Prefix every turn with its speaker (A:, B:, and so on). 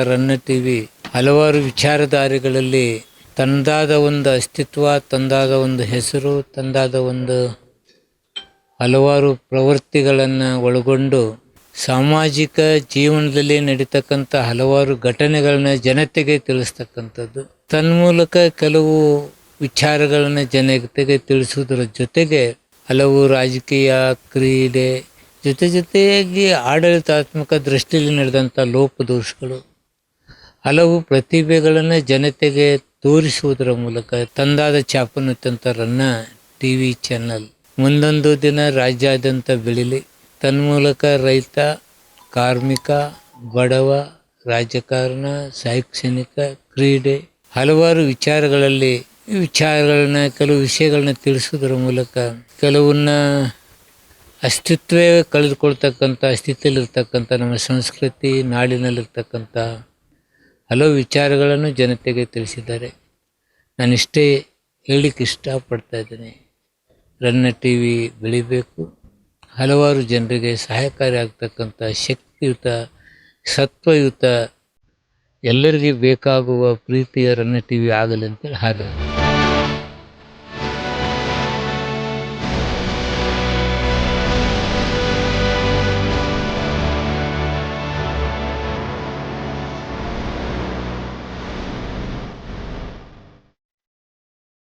A: ರನ್ನ T V ಹಲವಾರು ವಿಚಾರಧಾರೆಗಳಲ್ಲಿ ತನ್ನದಾದ ಒಂದು ಅಸ್ತಿತ್ವ, ತಂದಾದ ಒಂದು ಹೆಸರು, ತಂದಾದ ಒಂದು ಹಲವಾರು ಪ್ರವೃತ್ತಿಗಳನ್ನು ಒಳಗೊಂಡು ಸಾಮಾಜಿಕ ಜೀವನದಲ್ಲಿ ನಡೀತಕ್ಕಂಥ ಹಲವಾರು ಘಟನೆಗಳನ್ನ ಜನತೆಗೆ ತಿಳಿಸ್ತಕ್ಕಂಥದ್ದು. ತನ್ಮೂಲಕ ಕೆಲವು ವಿಚಾರಗಳನ್ನು ಜನತೆಗೆ ತಿಳಿಸುವುದರ ಜೊತೆಗೆ ಹಲವು ರಾಜಕೀಯ, ಕ್ರೀಡೆ ಜೊತೆಯಾಗಿ ಆಡಳಿತಾತ್ಮಕ ದೃಷ್ಟಿಯಲ್ಲಿ ನಡೆದಂಥ ಲೋಪದೋಷಗಳು, ಹಲವು ಪ್ರತಿಭೆಗಳನ್ನು ಜನತೆಗೆ ತೋರಿಸುವುದರ ಮೂಲಕ ತಂದಾದ ಚಾಪನ್ನುತಂತ ರನ್ನ ಟಿ ವಿ ಚಾನಲ್ ಮುಂದೊಂದು ದಿನ ರಾಜ್ಯಾದ್ಯಂತ ಬೆಳೀಲಿ. ತನ್ಮೂಲಕ ರೈತ, ಕಾರ್ಮಿಕ, ಬಡವ, ರಾಜಕಾರಣ, ಶೈಕ್ಷಣಿಕ, ಕ್ರೀಡೆ ಹಲವಾರು ವಿಚಾರಗಳನ್ನ ಕೆಲವು ವಿಷಯಗಳನ್ನ ತಿಳಿಸೋದ್ರ ಮೂಲಕ ಕೆಲವನ್ನ ಅಸ್ತಿತ್ವವೇ ಕಳೆದುಕೊಳ್ತಕ್ಕಂಥ, ಅಸ್ತಿತ್ವದಲ್ಲಿರ್ತಕ್ಕಂಥ ನಮ್ಮ ಸಂಸ್ಕೃತಿ, ನಾಡಿನಲ್ಲಿರ್ತಕ್ಕಂಥ ಹಲವು ವಿಚಾರಗಳನ್ನು ಜನತೆಗೆ ತಿಳಿಸಿದ್ದಾರೆ. ನಾನಿಷ್ಟೇ ಹೇಳಲಿಕ್ಕೆ ಇಷ್ಟಪಡ್ತಾ ಇದ್ದೀನಿ. ರನ್ನ ಟಿ ವಿ ಬೆಳಿಬೇಕು, ಹಲವಾರು ಜನರಿಗೆ ಸಹಾಯಕಾರಿ ಆಗ್ತಕ್ಕಂಥ ಶಕ್ತಿಯುತ, ಸತ್ವಯುತ, ಎಲ್ಲರಿಗೆ ಬೇಕಾಗುವ ಪ್ರೀತಿಯ ರನ್ನ ಟಿ ವಿ ಆಗಲಿ ಅಂತೇಳಿ ಹಾರೈಸ್ತೀನಿ.